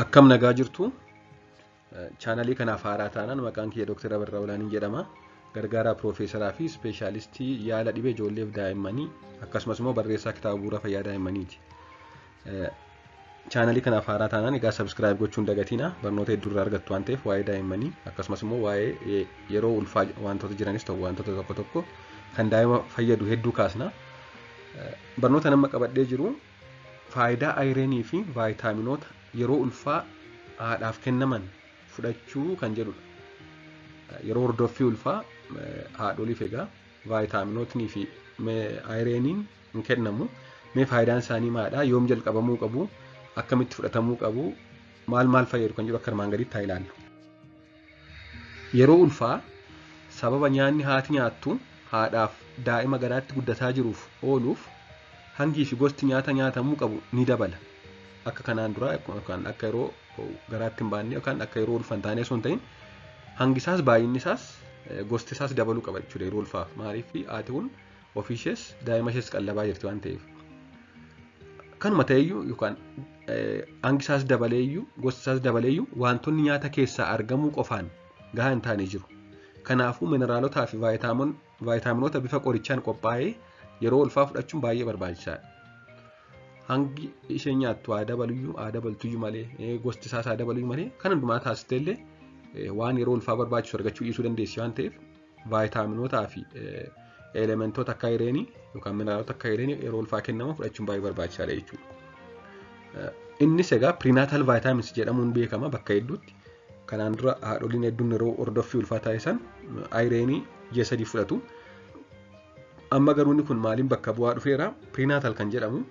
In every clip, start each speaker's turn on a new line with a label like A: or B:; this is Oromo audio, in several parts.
A: Akkam nagaa jirtu chaanalii kanaaf haaraa taanaan maqaan kiyya Dr. Abarraa Olaanii jedhama. Gargaaraa Piroofeesaraa fi Ispeeshaalistii yaala dhibee ijoolleef daa'immanii akkasumas immoo barreessaa kitaaba bu'uura fayyaa daa'immaniiti. Chaanalii kanaaf haaraa taanaan egaa sabskiraayib gochuun dagatina barnoota hedduu irraa argattu waan ta'eef waa'ee daa'immanii akkasumas immoo waa'ee yeroo ulfaa wantoota jiranis ta'u wantoota tokko tokko kan daa'ima fayyadu hedduu kaasna. Barnoota nama qabadhee jiru faayidaa ayireenii fi vaayitaaminoota yeroo ulfaa haadhaaf kennaman fudhachuu kan jedhudha. Yeroo hordoffii ulfaa haadholiif egaa vaayitaaminootnii fi ayireeniin hin kennamu. Mee faayidaan isaanii maalidha? Yoom jalqabamuu qabu? Akkamitti fudhatamuu qabu? Maal fayyadu kan jedhu akka armaan gadiitti haa ilaallu. Yeroo ulfaa sababa nyaanni haati nyaattu haadhaaf daa'ima garaatti guddataa jiruuf ooluuf hangii fi gosti nyaata nyaatamuu qabu ni dabala. Akka kanaan dura yookaan akka yeroo garaatti hin baanne yookaan akka yeroo ulfa hin taane osoo hin ta'in hangi isaas baay'inni isaas gosti isaas dabaluu qaba jechuudha yeroo ulfaaf. Maaliif haati kun ofiishees daa'ima ishees qallabaa jirti waan ta'eef. Kanuma ta'eyyuu yookaan hangi isaas dabaleeyyuu gosti isaas dabaleeyyuu wantoonni nyaata keessaa argamuu qofaan gahaa hin taane jiru. Kanaafuu mineraalotaa fi vaayitaaminoota bifa qorichaan qophaa'ee yeroo ulfaa fudhachuun baay'ee barbaachisaadha. Hangi ishee nyaattu haa dabaltuyyuu malee gosti isaas haa dabaluyyuu malee kan hundumaa taasistee waan yeroo ulfaa barbaachisu argachuu dhiisuu dandeessi waan ta'eef vaayitaaminootaa fi elementoota akka ayireenii yookaan mineraalota akka ayireenii yeroo ulfaa kennamu fudhachuun baay'ee barbaachisaadha jechuudha. Innis egaa prinaatal vaayitaamins jedhamuun beekama bakka hedduutti. Kanaan dura haadholiin hedduun yeroo hordoffii ulfaa taasisan ayireenii ji'a 3 fudhatu. Amma garuu inni kun maaliin bakka bu'aa dhufeera? Prinaatal kan jedhamu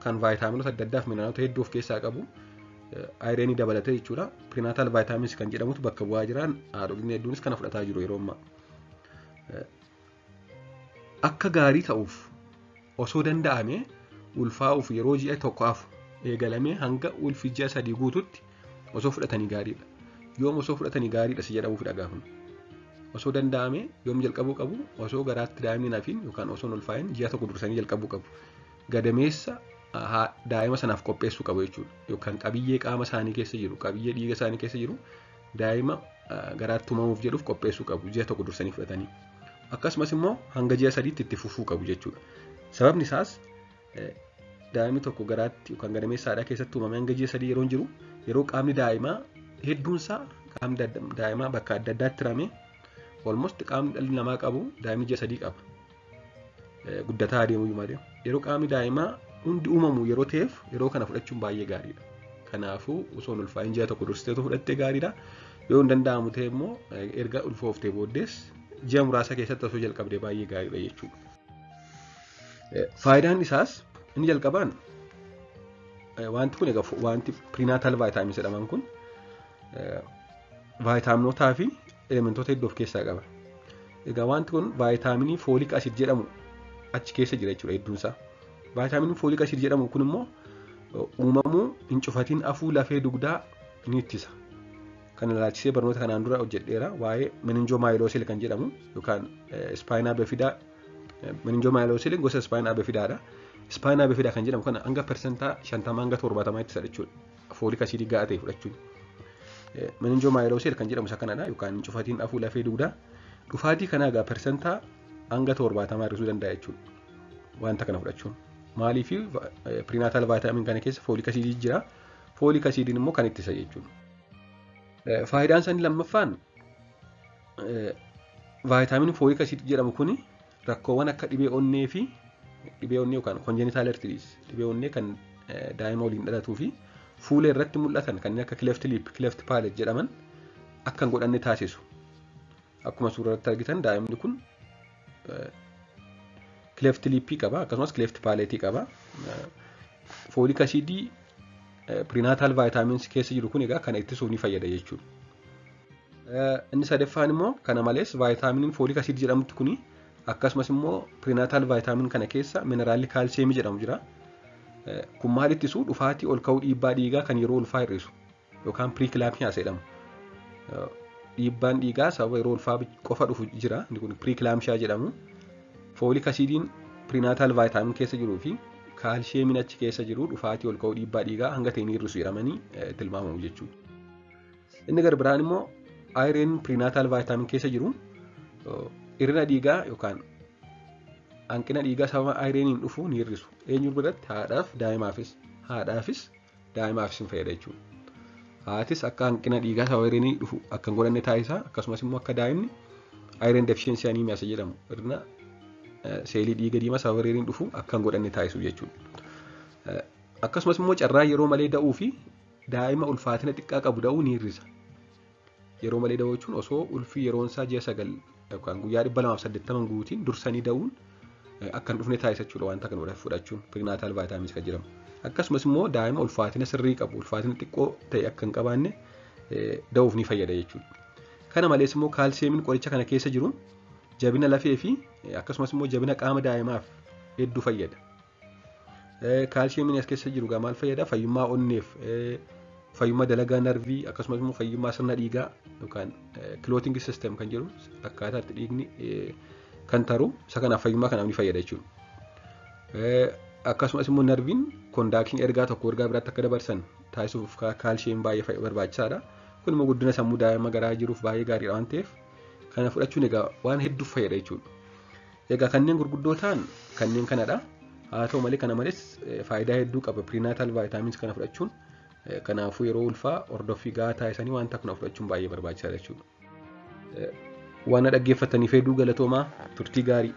A: kan vaayitaaminoota adda addaa fi mineraalota hedduu of keessaa qabu ayireenii dabalatee jechuudha. Prinaatal vaayitaamins kan jedhamutu bakka bu'aa jiraan haadholiin hedduunis kana fudhataa jiru yeroo ammaa. Akka gaarii ta'uuf osoo danda'ame ulfaa'uuf yeroo ji'a tokko hafu eegalamee hanga ulfi ji'a 3 guututti osoo fudhatanii gaariidha. Yoom osoo fudhatanii gaariidha si jedhamuuf dhagaafama. Osoo danda'ame yoom jalqabuu qabu? Osoo garaatti daa'imni hin hafin yookaan osoo hin ulfaa'in ji'a tokko dursanii jalqabuu qabu. Gadameessa daa'ima sanaaf qopheessuu qabu jechuudha. Yookaan qabiyyee qaama isaanii keessa jiru, qabiyyee dhiiga isaanii keessa jiru daa'ima garaatti uumamuuf jedhuuf qopheessuu qabu ji'a tokko dursanii fudhatanii. Akkasumas immoo hanga ji'a 3tti itti fufuu qabu jechuudha. Sababni isaas daa'imni tokko garaatti yookaan gadameessa haadhaa keessatti uumame hanga ji'a 3 yeroo jiru yeroo qaamni daa'imaa hedduunsaa qaamni daa'imaa bakka adda addaatti hiramee almost qaamni dhalli namaa qabu daa'imni ji'a 3 qaba. Guddataa adeemuu malee yeroo qaamni daa'imaa hundi uumamu yeroo ta'eef yeroo kana fudhachuun baay'ee gaariidha. Kanaafuu osoo hin ulfaa'in ji'a tokko dursteetu fudhattee gaariidha. Yoo hin danda'amu ta'e immoo erga ulfooftee booddees ji'a muraasa keessatti osoo jalqabdee baay'ee gaariidha jechuudha. Faayidaan isaas inni jalqabaan wanti kun egaa wanti prinaatal vaayitaamins jedhaman kun vaayitaaminootaa fi elementoota hedduu of keessaa qaba. Egaa wanti kun vaayitaaminii fooliik asiid jedhamu achi keessa jira jechuudha hedduunsaa. Vaayitaaminiin fooliik asiid jedhamu kun immoo uumamuu hin cufatiin afuu lafee dugdaa ni ittisa. Kana ilaalchisee barnoota kanaan dura hojjedheera waa'ee meninjoomaayiloosil kan jedhamu yookaan ispaayinaa bifidaa. Meninjoomaayiloosil gosa ispaayinaa bifidaadha. Ispaayinaa bifidaa kan jedhamu kana hanga persentaa 50 hanga 70 ittisa jechuudha. Fooliik asiidii gahaa ta'e fudhachuun. Meninjoomaayiloosil kan jedhamu isa kanadha yookaan hin cufatiin afuu lafee dugdaa. Dhufaatii kanaa egaa persentaa hanga 70 hir'isuu danda'a jechuudha. Wanta kana fudhachuun. Maaliif prinaatal vaayitaamin kana keessa fooliik asiidii jira. Fooliik asiidiin immoo kan ittisa jechuudha. Faayidaan isaanii lammaffaan vaayitaaminiin fooliik asiidii jedhamu kun rakkoowwan akka dhibee onnee fi dhibee onnee yookaan konjeniitaal arteriis dhibee onnee kan daa'ima waliin dhalatuu fi fuula irratti mul'atan kanneen akka cleft lip, cleft palate jedhaman akka hin godhanne taasisu. Akkuma suuraa irratti argitan daa'imni kun cleft lipii qaba akkasumas cleft palate qaba. Fooliik asiidii prinaatal vaayitaamins keessa jiru kun egaa kana ittisuuf ni fayyada jechuudha. Inni sadaffaan immoo kana malees vaayitaaminiin fooliik asiid jedhamtu kuni akkasumas immoo prinaatal vaayitaamin kana keessa mineraalli kaalsiyeemii jedhamu jira. Kun maal ittisu? Dhufaatii ol ka'uu dhiibbaa dhiigaa kan yeroo ulfaa hir'isu yookaan piriikilaamsiyaa jedhamu. Dhiibbaan dhiigaa sababa yeroo ulfaa qofa dhufu jira. Inni kun piriikilaamsiyaa jedhamu. Fooliik asiidiin prinaatal vaayitaamin keessa jiruu fi kaalsheemiin achi keessa jiru dhufaatii ol ka'uu dhiibbaa dhiigaa hanga ta'e ni hir'isu jedhamanii tilmaamamu jechuudha. Inni gara biraan immoo ayireen piriinaataal vaayitaamin keessa jiru hir'ina dhiigaa yookaan hanqina dhiigaa sababa ayireeniin dhufu ni hir'isu. Eenyu biratti haadhaafis daa'imaafis hin fayyada jechuudha. Haatis akka hanqina dhiigaa sababa ayireenii dhufu akka hin godhanne taasisa. Akkasumas immoo akka daa'imni ayireen deefishensii aniimiyaa isa jedhamu hir'ina seelii dhiiga diimaa sababa ayireenii dhufu akka hin godhanne taasisu jechuudha. Akkasumas immoo carraa yeroo malee da'uu fi daa'ima ulfaatina xiqqaa qabu da'uu ni hir'isa. Yeroo malee da'uu jechuun osoo ulfii yeroon isaa ji'a 9 yookaan guyyaa 280 guutiin dursanii da'uun akka hin dhufne taasisa jechuudha. Wanta kana fudhachuun piriinaataal vaayitaamiin kan jedhamu. Akkasumas immoo daa'ima ulfaatina sirrii qabu ulfaatina xiqqoo ta'e akka hin qabaanne da'uuf ni fayyada jechuudha. Kana malees immoo kaalsiyeemiin qoricha kana keessa jiru jabina lafee fi akkasumas immoo jabina qaama daa'imaaf hedduu fayyada. Kaalsiyeemiin as keessa jiru maal fayyada? Fayyummaa onneef, fayyummaa dalagaa narvii akkasumas immoo fayyummaa sirna dhiigaa yookaan kilootingi sisteem kan jedhu akkaataa itti dhiigni kan taru isa kanaaf fayyummaa kanaaf ni fayyada jechuudha. Akkasumas immoo narviin koondaakshinii ergaa tokko ergaa biraatti akka dabarsan taasisuuf kaalsiyeemiin baay'ee barbaachisaadha. Kun immoo guddina sammuu daa'ima garaa jiruuf baay'ee gaariidha waan ta'eef kana fudhachuun egaa waan hedduuf fayyada jechuudha. Egaa kanneen gurguddoo ta'an kanneen kanadha. Haa ta'u malee kana malees faayidaa hedduu qaba piriinaataal vaayitaamiins kana fudhachuun. Kanaafuu yeroo ulfaa hordoffii gahaa taasisanii wanta kana fudhachuun baay'ee barbaachisaadha jechuudha. Waan dhaggeeffataniif hedduu galatoomaa turtii gaarii.